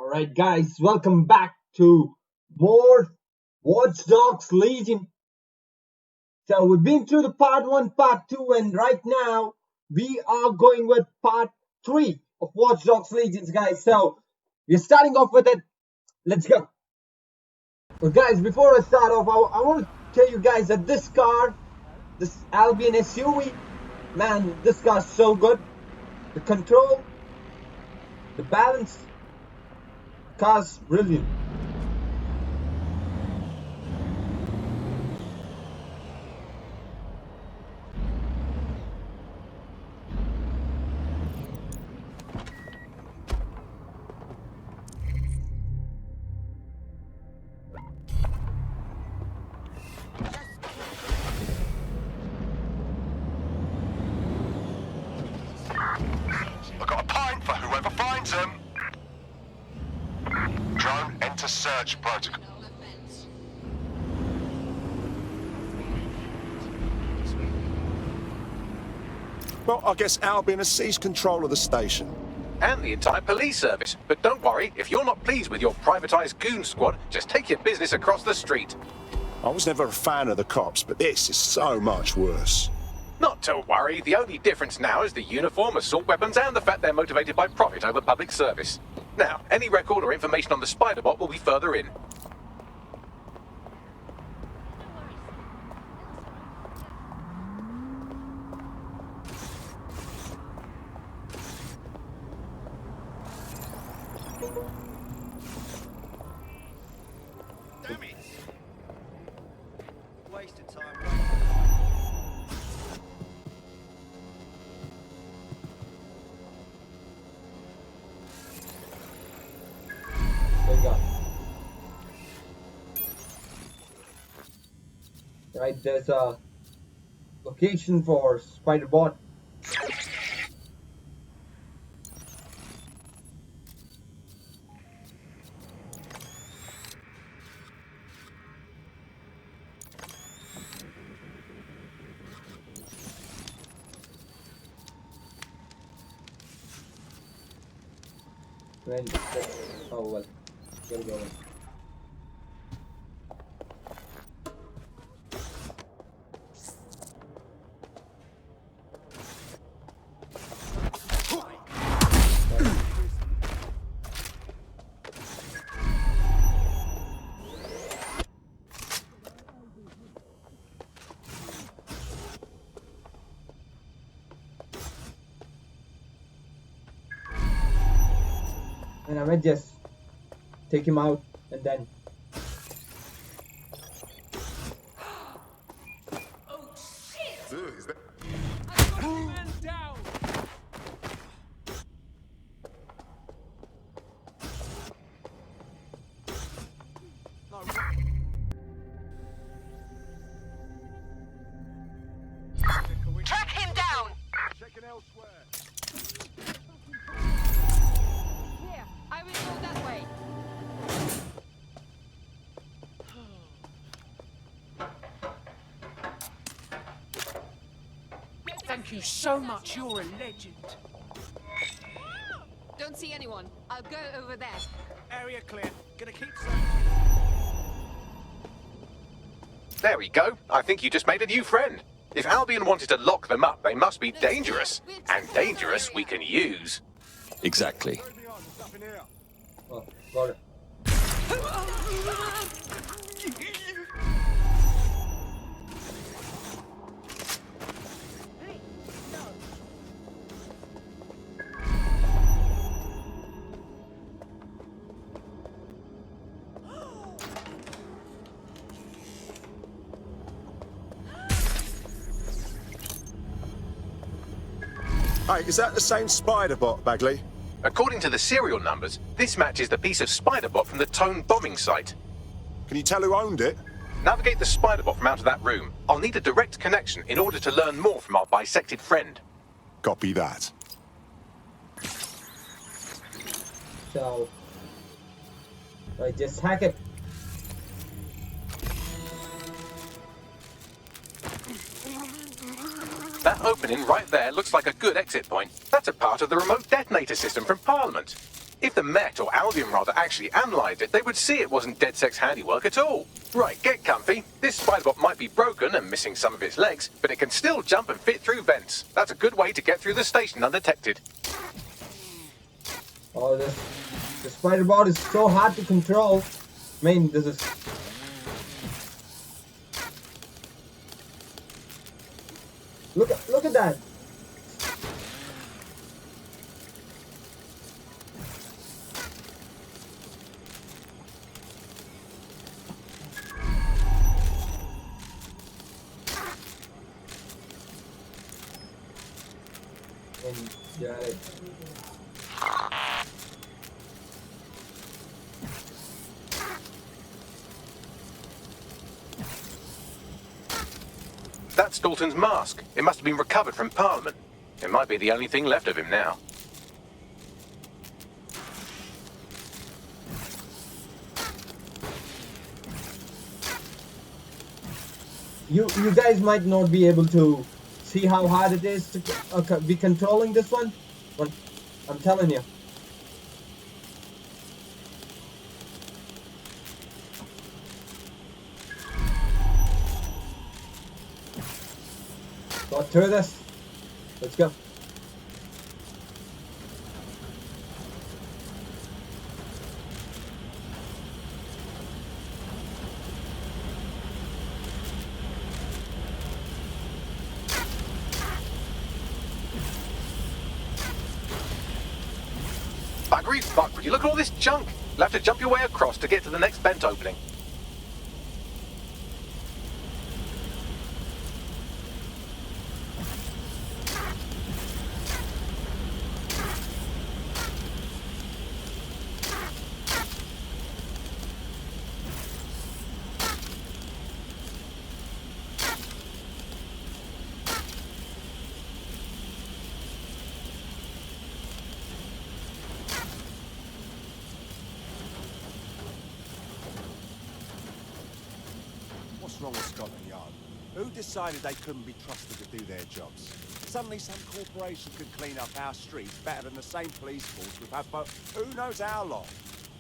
Alright guys, welcome back to more Watch Dogs Legion. So we've been through the part 1, part 2 and right now we are going with part 3 of Watch Dogs Legions guys. So we're starting off with it. Let's go. Well guys, before I start off, I want to tell you guys that this car, this Albion SUV, man, this car's so good. The control, the balance, car's brilliant. I've got a pint for whoever finds them. Drone, enter search protocol. Well, I guess Albion has seized control of the station. And the entire police service. But don't worry, if you're not pleased with your privatised goon squad, just take your business across the street. I was never a fan of the cops, but this is so much worse. Not to worry, the only difference now is the uniform, assault weapons, and the fact they're motivated by profit over public service. Now, any record or information on the spider bot will be further in. Damn it! Wasted time. There you go. Right, there's a location for spider bot. Oh well, here we go. And I might just take him out and then Track him down! Checking elsewhere. Here, I will go that way. Thank you so much, you're a legend. Don't see anyone. I'll go over there. Area clear. Gonna keep searching. There we go. I think you just made a new friend. If Albion wanted to lock them up, they must be dangerous. And dangerous we can use. Exactly. Moving on. Stuff in here. oh, got it. Hey, is that the same spider bot, Bagley? According to the serial numbers, this matches the piece of spider bot from the Tone bombing site. Can you tell who owned it? Navigate the spider bot from out of that room. I'll need a direct connection in order to learn more from our bisected friend. Copy that. So I just hack it. That opening right there looks like a good exit point. That's a part of the remote detonator system from Parliament. If the Met, or Albion rather, actually analysed it, they would see it wasn't Dedsec's handiwork at all. Right, get comfy. This spiderbot might be broken and missing some of its legs, but it can still jump and fit through vents. That's a good way to get through the station undetected. Oh, the spider bot is so hard to control. I mean, this is... Look at that. And yeah. That's Dalton's mask. It must have been recovered from Parliament. It might be the only thing left of him now. You guys might not be able to see how hard it is to be controlling this one, but I'm telling you. Got through this. Let's go. Buggery fuck, would you look at all this junk? You'll have to jump your way across to get to the next vent opening. What's wrong with Scotland Yard? Who decided they couldn't be trusted to do their jobs? Suddenly some corporation could clean up our streets better than the same police force we've had for who knows how long.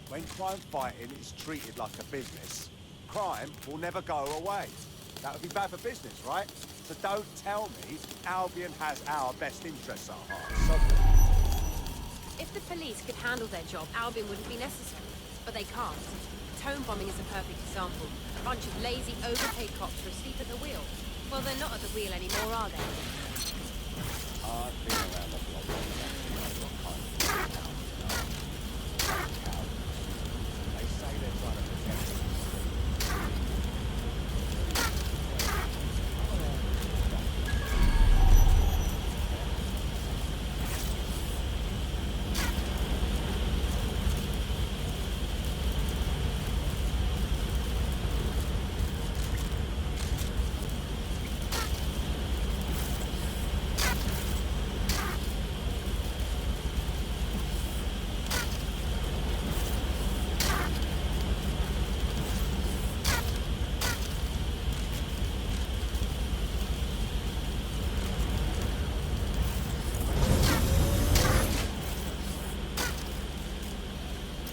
When crime fighting is treated like a business, crime will never go away. That would be bad for business, right? So don't tell me Albion has our best interests at heart. So If the police could handle their job, Albion wouldn't be necessary. But they can't. Tone bombing is a perfect example. A bunch of lazy, overpaid cops who are asleep at the wheel. Well, they're not at the wheel anymore, are they? I've been around the block long enough to know what kind of cowards. They say they're trying to protect us.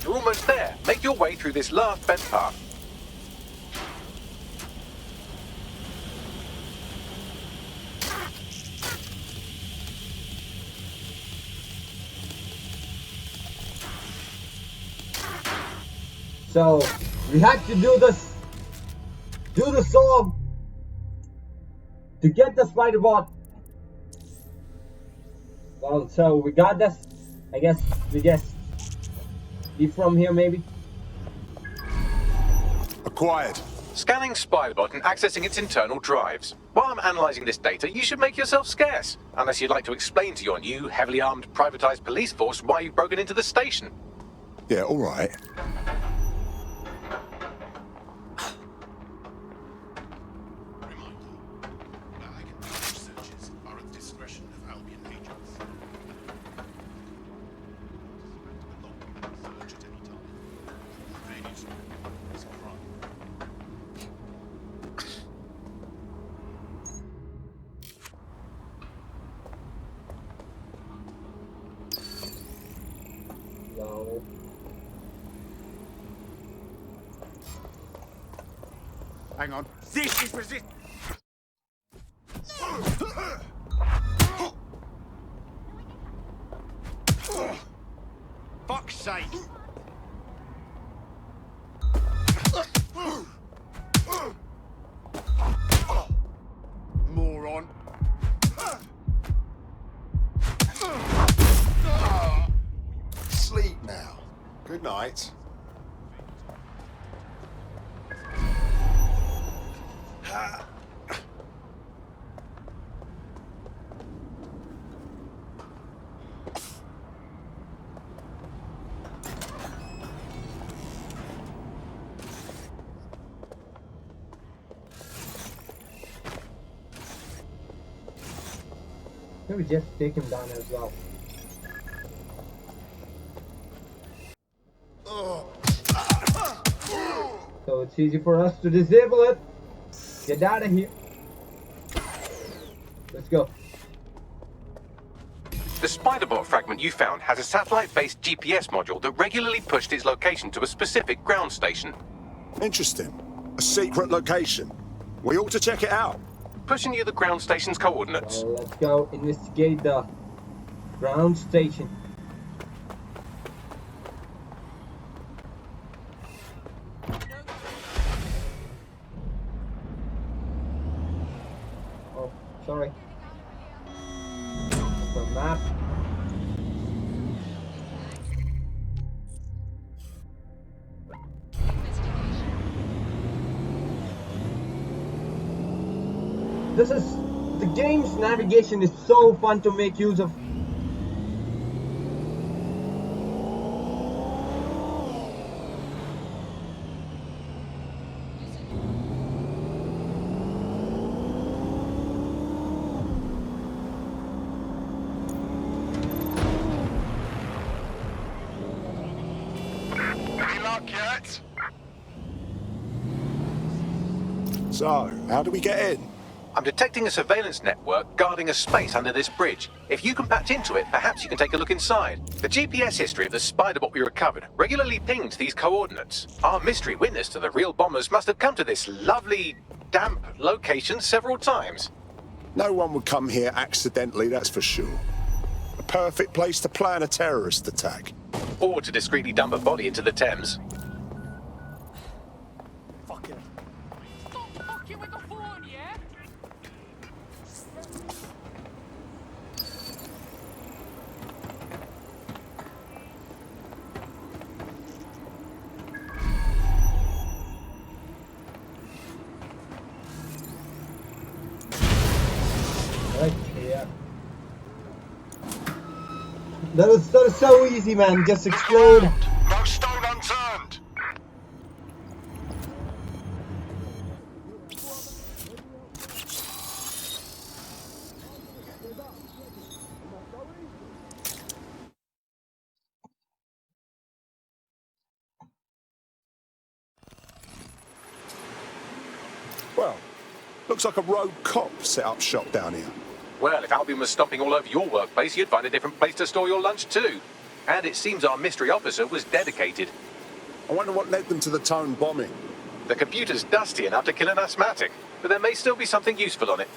You're almost there. Make your way through this last vent path. So we had to do the song to get the spider bot. Well, so we got this. I guess we just be from here maybe. Acquired. Scanning Spiderbot and accessing its internal drives. While I'm analysing this data, you should make yourself scarce. Unless you'd like to explain to your new, heavily armed, privatised police force why you've broken into the station. Yeah, all right. Searches are at the discretion of Albion agents. Search at any time. Radius is a crime. Wow. So Hang on. This is resist. Fuck's sake! Moron. Sleep now. Good night. maybe just take him down as well. So it's easy for us to disable it. Get out of here. Let's go. The Spiderbot fragment you found has a satellite-based GPS module that regularly pushed its location to a specific ground station. Interesting. A secret location. We ought to check it out. Pushing you the ground station's coordinates. So let's go investigate the ground station. Oh, sorry. The map. The game's navigation is so fun to make use of. Any luck yet? So, how do we get in? I'm detecting a surveillance network guarding a space under this bridge. If you can patch into it, perhaps you can take a look inside. The GPS history of the Spiderbot we recovered regularly pings these coordinates. Our mystery witness to the real bombers must have come to this lovely, damp location several times. No one would come here accidentally, that's for sure. A perfect place to plan a terrorist attack. Or to discreetly dump a body into the Thames. Stop fucking with the phone, yeah? Right here. That was so easy, man. Just explode. No stone unturned. Well, looks like a rogue cop set up shop down here. Well, if Albion was stomping all over your workplace, you'd find a different place to store your lunch too. And it seems our mystery officer was dedicated. I wonder what led them to the Tone bombing. The computer's dusty enough to kill an asthmatic, but there may still be something useful on it.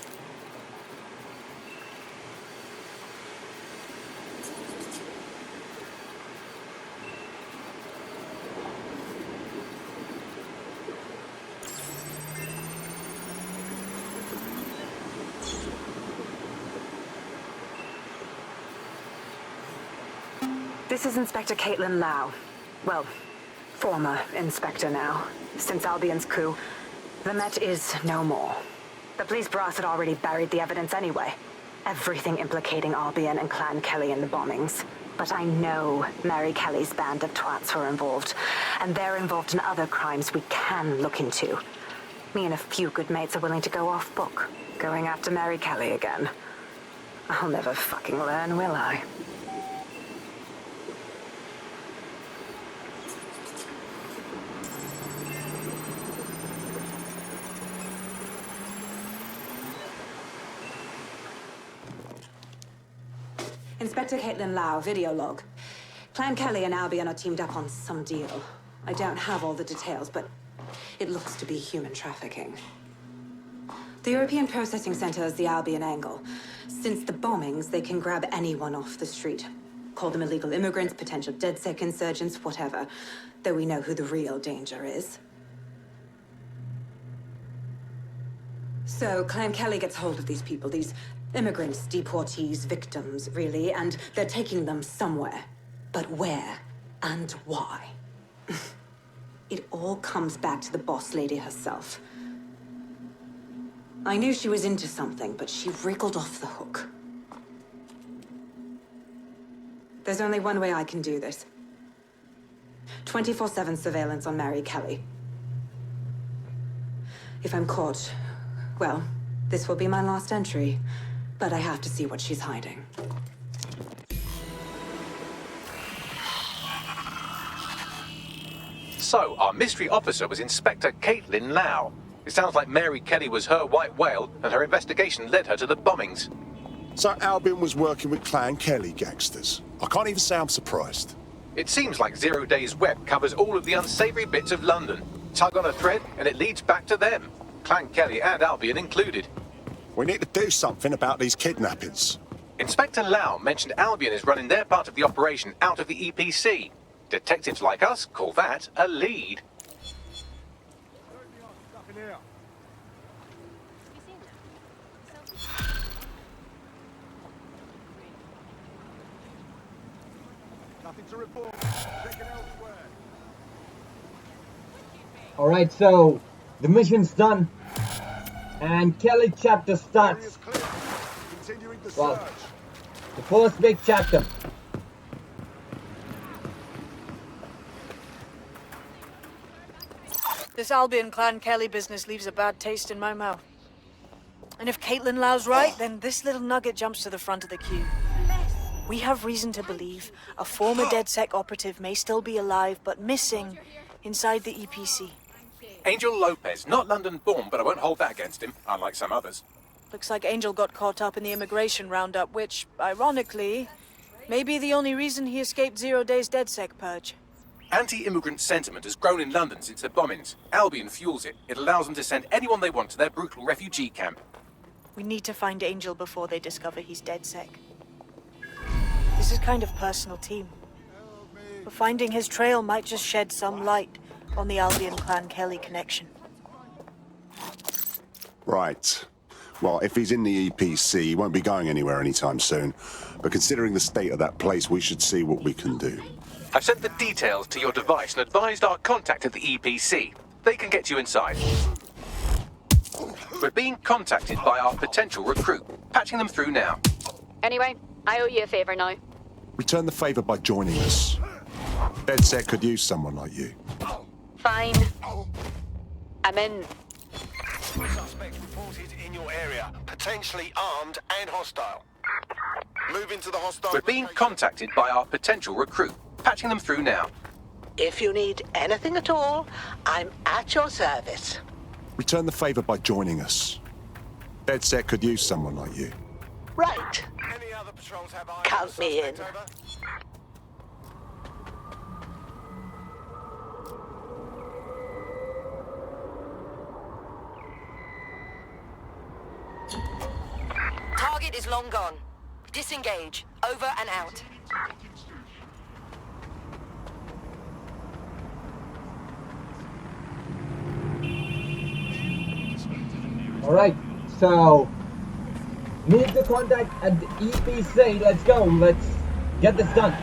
This is Inspector Kaitilin Lau. Well, former inspector now. Since Albion's coup, the Met is no more. The police brass had already buried the evidence anyway. Everything implicating Albion and Clan Kelley in the bombings. But I know Mary Kelley's band of twats were involved, and they're involved in other crimes we can look into. Me and a few good mates are willing to go off book, going after Mary Kelley again. I'll never fucking learn, will I? Inspector Kaitilin Lau, video log. Clan Kelley and Albion are teamed up on some deal. I don't have all the details, but it looks to be human trafficking. The European Processing Center is the Albion angle. Since the bombings, they can grab anyone off the street. Call them illegal immigrants, potential Dedsec insurgents, whatever. Though we know who the real danger is. So, Clan Kelley gets hold of these people, these immigrants, deportees, victims, really, and they're taking them somewhere. But where and why? It all comes back to the boss lady herself. I knew she was into something, but she wriggled off the hook. There's only one way I can do this. 24/7 surveillance on Mary Kelley. If I'm caught, well, this will be my last entry. But I have to see what she's hiding. So, our mystery officer was Inspector Kaitilin Lau. It sounds like Mary Kelley was her white whale, and her investigation led her to the bombings. So Albion was working with Clan Kelley gangsters. I can't even say I'm surprised. It seems like 0 Days Web covers all of the unsavory bits of London. Tug on a thread, and it leads back to them. Clan Kelley and Albion included. We need to do something about these kidnappings. Inspector Lau mentioned Albion is running their part of the operation out of the EPC. Detectives like us call that a lead. Nothing to report. Checking elsewhere. Alright, so the mission's done. And Kelley chapter starts. Continuing the Well, search. the first big chapter. This Albion Clan Kelley business leaves a bad taste in my mouth. And if Kaitlin Lau's right, then this little nugget jumps to the front of the queue. We have reason to believe a former Dedsec operative may still be alive, but missing inside the EPC. Angel Lopez, not London-born, but I won't hold that against him, unlike some others. Looks like Angel got caught up in the immigration roundup, which, ironically, may be the only reason he escaped 0 Days Dedsec purge. Anti-immigrant sentiment has grown in London since the bombings. Albion fuels it. It allows them to send anyone they want to their brutal refugee camp. We need to find Angel before they discover he's Dedsec. This is kind of personal, team. But finding his trail might just shed some light on the Albion Clan Kelley connection. Right. Well, if he's in the EPC, he won't be going anywhere anytime soon. But considering the state of that place, we should see what we can do. I've sent the details to your device and advised our contact at the EPC. They can get you inside. We're being contacted by our potential recruit. Patching them through now. Anyway, I owe you a favor now. Return the favor by joining us. Dedsec could use someone like you. Fine. I'm in. Suspect reported in your area, potentially armed and hostile. Move into the hostile. We're being contacted by our potential recruit. Patching them through now. If you need anything at all, I'm at your service. Return the favor by joining us. Dedsec could use someone like you. Right. Any other patrols have eyes Count on the me in. suspect, over? Target is long gone. Disengage. Over and out. Alright, so meet the contact at the EPC. Let's go. Let's get this done.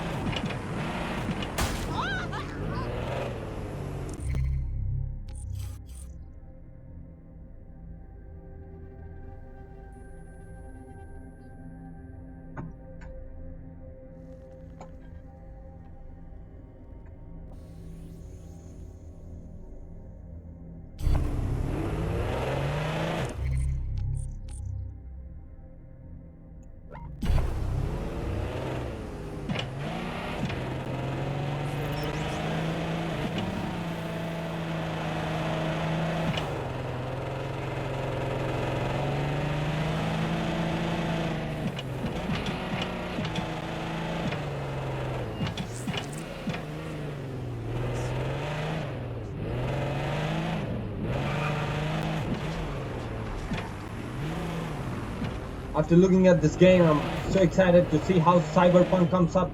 After looking at this game, I'm so excited to see how Cyberpunk comes up.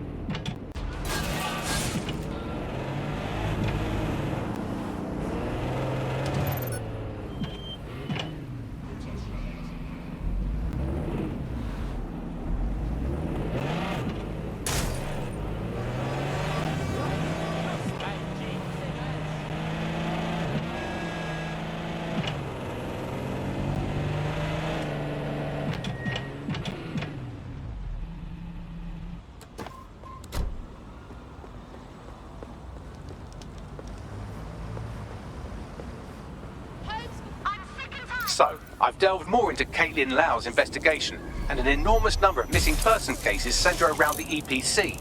So, I've delved more into Kaitilin Lau's investigation, and an enormous number of missing person cases centre around the EPC.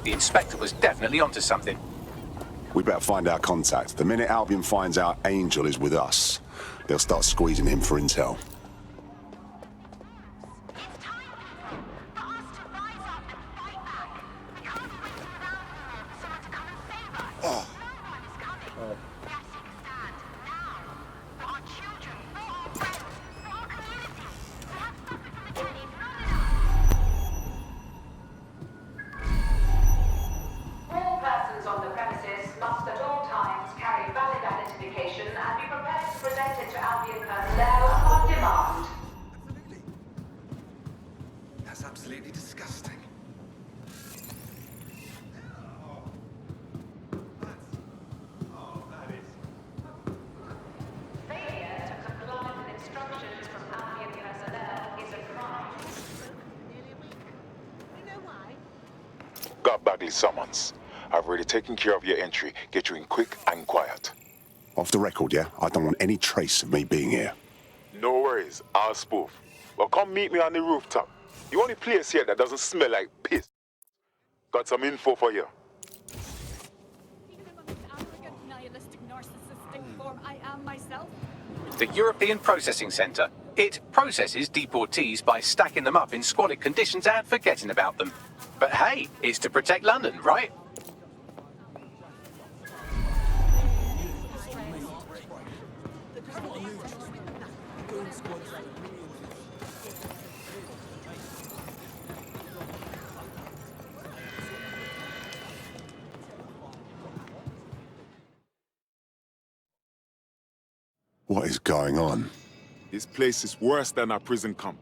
The inspector was definitely onto something. We better find our contact. The minute Albion finds out Angel is with us, they'll start squeezing him for intel. Summons. I've already taken care of your entry. Get you in quick and quiet. Off the record, yeah? I don't want any trace of me being here. No worries, I'll spoof. Well, come meet me on the rooftop. The only place here that doesn't smell like piss. Got some info for you. The European Processing Centre. It processes deportees by stacking them up in squalid conditions and forgetting about them. But hey, it's to protect London, right? What is going on? This place is worse than a prison camp.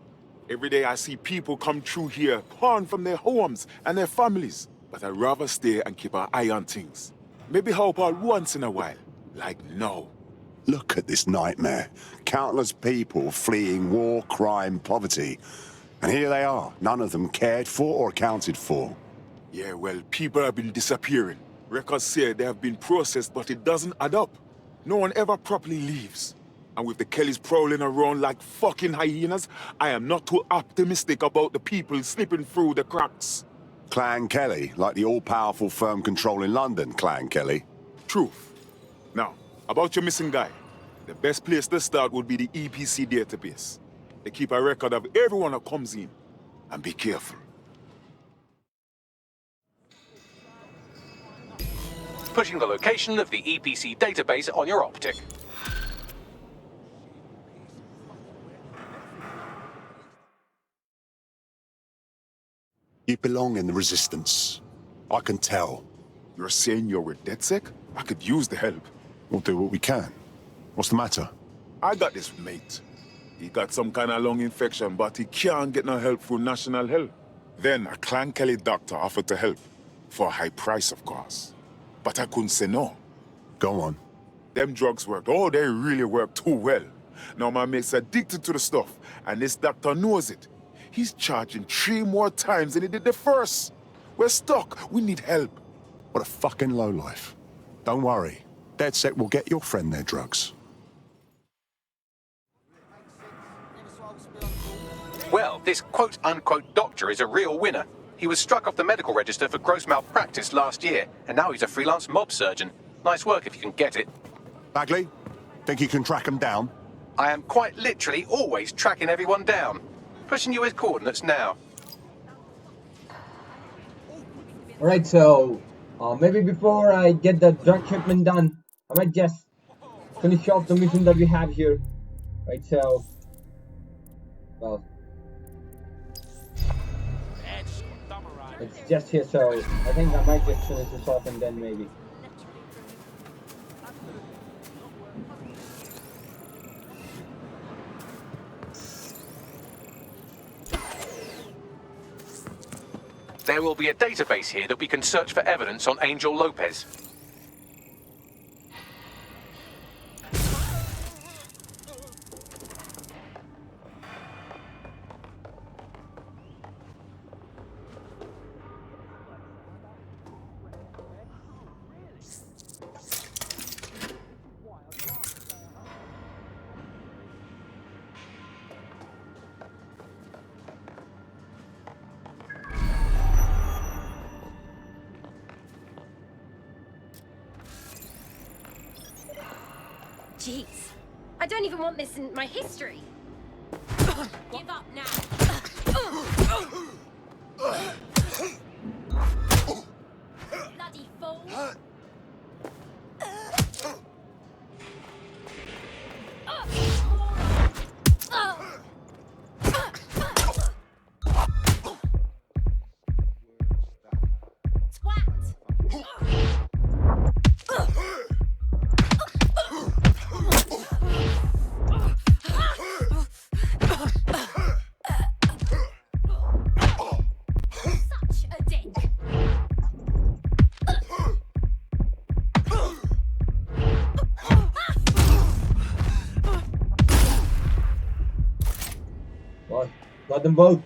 Every day I see people come through here, torn from their homes and their families. But I'd rather stay and keep an eye on things. Maybe help out once in a while, like now. Look at this nightmare. Countless people fleeing war, crime, poverty. And here they are, none of them cared for or accounted for. Yeah, well, people have been disappearing. Records say they have been processed, but it doesn't add up. No one ever properly leaves. And with the Kelleys prowling around like fucking hyenas, I am not too optimistic about the people slipping through the cracks. Clan Kelley, like the all-powerful firm controlling London, Clan Kelley. Truth. Now, about your missing guy. The best place to start would be the EPC database. They keep a record of everyone that comes in. And be careful. Pushing the location of the EPC database on your optic. You belong in the Resistance. I can tell. You're saying you're with Dedsec? I could use the help. We'll do what we can. What's the matter? I got this mate. He got some kind of lung infection, but he can't get no help through national health. Then a Clan Kelley doctor offered to help. For a high price, of course. But I couldn't say no. Go on. Them drugs worked. Oh, they really work too well. Now my mate's addicted to the stuff, and this doctor knows it. He's charging 3 more times than he did the first. We're stuck. We need help. What a fucking lowlife. Don't worry. Dedsec will get your friend their drugs. Well, this quote-unquote doctor is a real winner. He was struck off the medical register for gross malpractice last year, and now he's a freelance mob surgeon. Nice work if you can get it. Bagley, think you can track him down? I am quite literally always tracking everyone down. Pushing you his coordinates now. Alright, so maybe before I get the drug shipment done, I might just finish off the mission that we have here. Right, so well, It's just here, so I think I might just finish this off and then maybe. There will be a database here that we can search for evidence on Angel Lopez. Jeez. I don't even want this in my history. Give up now. Bloody fool. Got them both.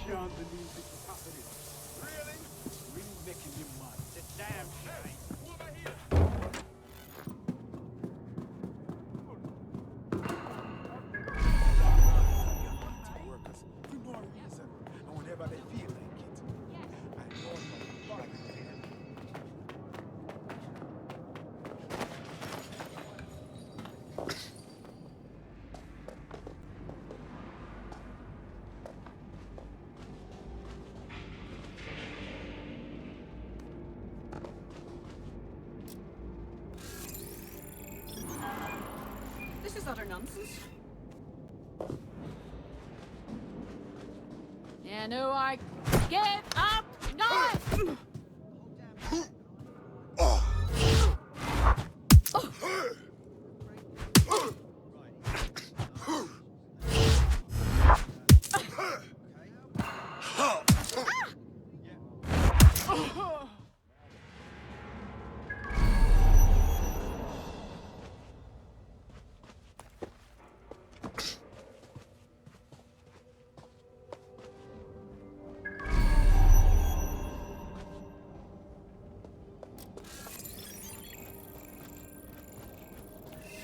Can't believe this is happening. Really? Really making you mad. It's a damn shame. Over here. Workers for no reason, and whenever they feel like it. I know no fun. This is utter nonsense. Yeah, no, I get up! No!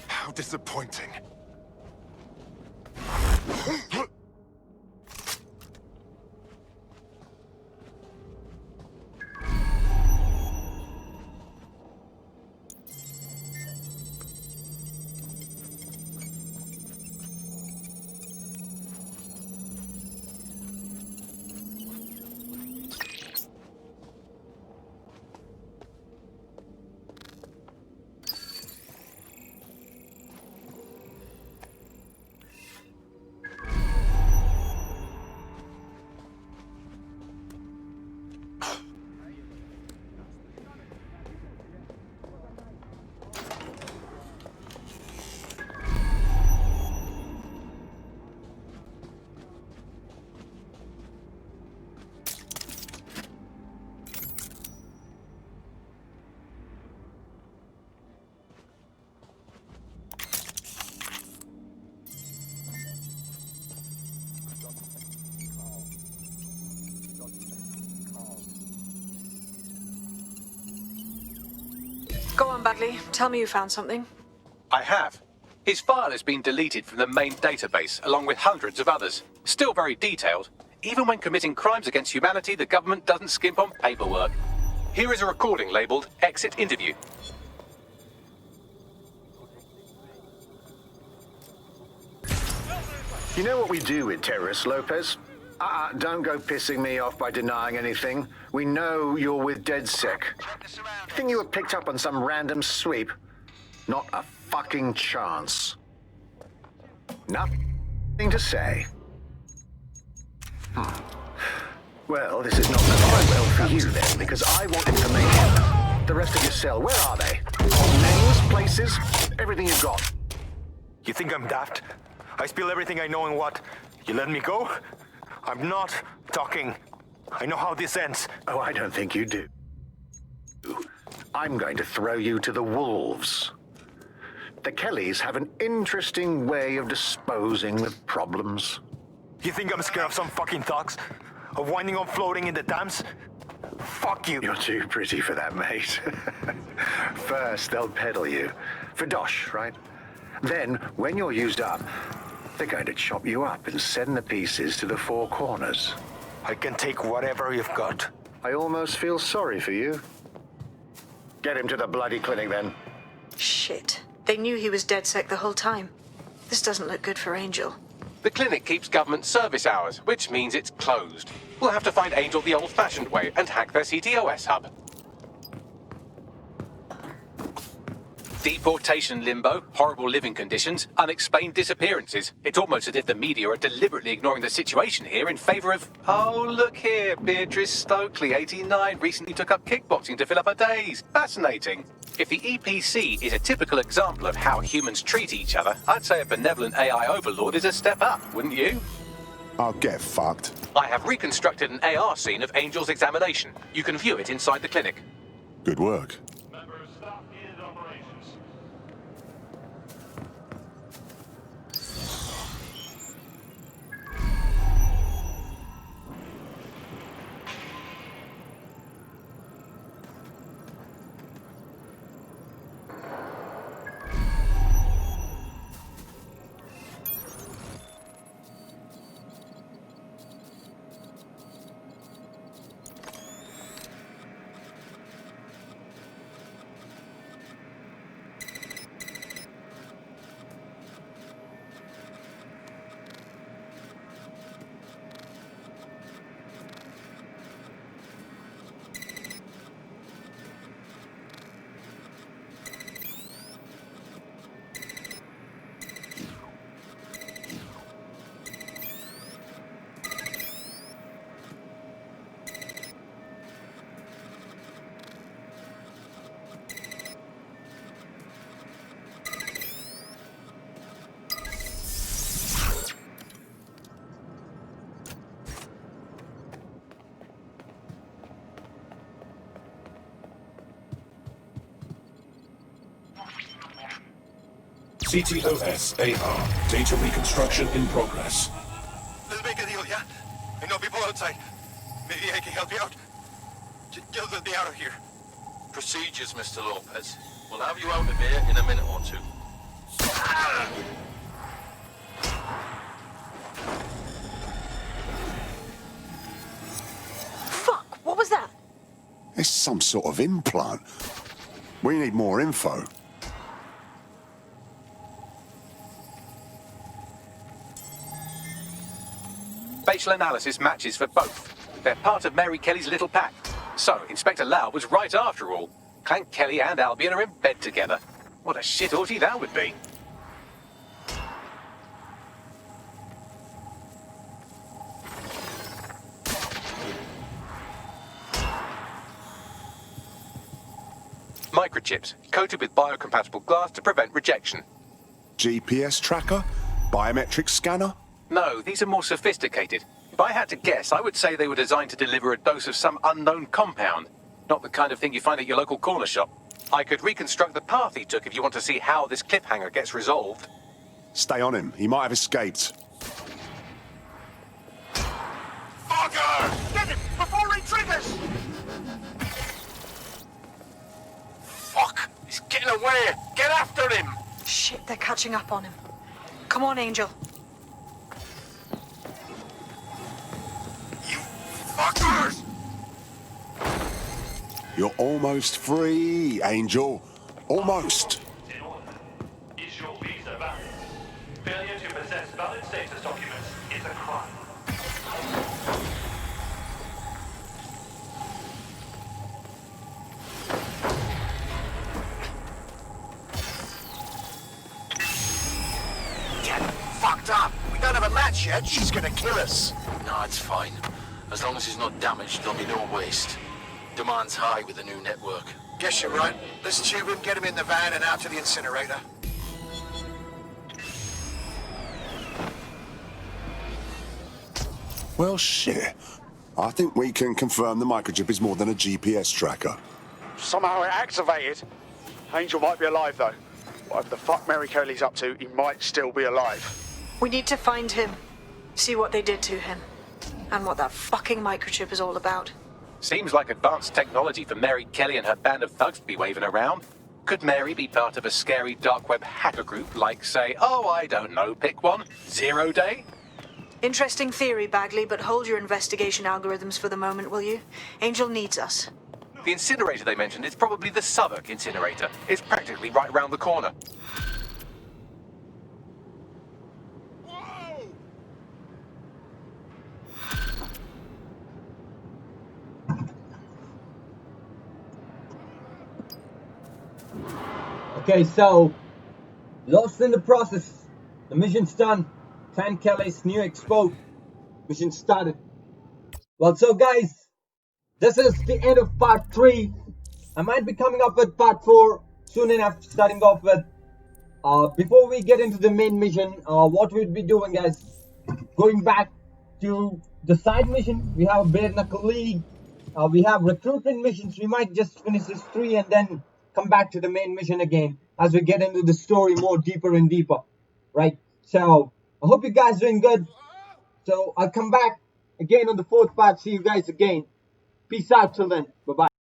How disappointing. on, Bagley. Tell me you found something. I have. His file has been deleted from the main database, along with hundreds of others. Still very detailed. Even when committing crimes against humanity, the government doesn't skimp on paperwork. Here is a recording labelled Exit Interview. You know what we do with terrorists, Lopez? Don't go pissing me off by denying anything. We know you're with Dedsec. You think you were picked up on some random sweep? Not a fucking chance. Nothing to say. Well, this is not going to go well for you then, because I want information. The rest of your cell, where are they? Names, places, everything you've got. You think I'm daft? I spill everything I know and what? You let me go? I'm not talking. I know how this ends. Oh, I don't think you do. I'm going to throw you to the wolves. The Kelleys have an interesting way of disposing of problems. You think I'm scared of some fucking thugs? Of winding up floating in the Thames? Fuck you. You're too pretty for that, mate. First, they'll peddle you. For dosh, right? Then, when you're used up, they're going to chop you up and send the pieces to the four corners. I can take whatever you've got. I almost feel sorry for you. Get him to the bloody clinic, then. Shit. They knew he was Dedsec the whole time. This doesn't look good for Angel. The clinic keeps government service hours, which means it's closed. We'll have to find Angel the old-fashioned way and hack their CTOS hub. Deportation limbo, horrible living conditions, unexplained disappearances. It's almost as if the media are deliberately ignoring the situation here in favour of... Oh, look here, Beatrice Stokely, 89, recently took up kickboxing to fill up her days. Fascinating. If the EPC is a typical example of how humans treat each other, I'd say a benevolent AI overlord is a step up, wouldn't you? I'll get fucked. I have reconstructed an AR scene of Angel's examination. You can view it inside the clinic. Good work. CTOS AR. Data reconstruction in progress. Let's make a deal, yeah? I know people outside. Maybe I can help you out. Just let me out of here. Procedures, Mr. Lopez. We'll have you out of here in a minute or two. Fuck! What was that? It's some sort of implant. We need more info. Facial analysis matches for both. They're part of Mary Kelly's little pack. So, Inspector Lau was right after all. Clank Kelley and Albion are in bed together. What a shit orgy that would be. Microchips, coated with biocompatible glass to prevent rejection. GPS tracker? Biometric scanner? No, these are more sophisticated. If I had to guess, I would say they were designed to deliver a dose of some unknown compound. Not the kind of thing you find at your local corner shop. I could reconstruct the path he took if you want to see how this cliffhanger gets resolved. Stay on him. He might have escaped. Fucker! Get him before he triggers! Fuck! He's getting They're catching up on him. Come on, Angel. You fuckers! You're almost free, Angel. Almost. Is your visa valid? Failure to possess valid status documents is a crime. Get fucked up. We don't have a match yet. She's gonna kill us. No, it's fine. As long as he's not damaged, there'll be no waste. Demand's high with the new network. Guess you're right. Let's tube him, get him in the van and out to the incinerator. Well, shit. I think we can confirm the microchip is more than a GPS tracker. Somehow it activated. Angel might be alive, though. Whatever the fuck Mary Kelley's up to, he might still be alive. We need to find him. See what they did to him. And what that fucking microchip is all about. Seems like advanced technology for Mary Kelley and her band of thugs to be waving around. Could Mary be part of a scary dark web hacker group like, say, oh, I don't know, pick one, 0 Day? Interesting theory, Bagley, but hold your investigation algorithms for the moment, will you? Angel needs us. The incinerator they mentioned is probably the Southwark incinerator. It's practically right around the corner. Okay, so lost in the process. The mission's done. Clan Kelley's new expo mission started. Well, so guys, this is the end of part 3. I might be coming up with part 4 soon enough, starting off with before we get into the main mission, what we'll be doing, guys, going back to the side mission. We have a bare knuckle league, we have recruitment missions. We might just finish this 3 and then come back to the main mission again as we get into the story more deeper and deeper, right? So I hope you guys are doing good. So I'll come back again on the 4th part. See you guys again. Peace out till then. Bye bye.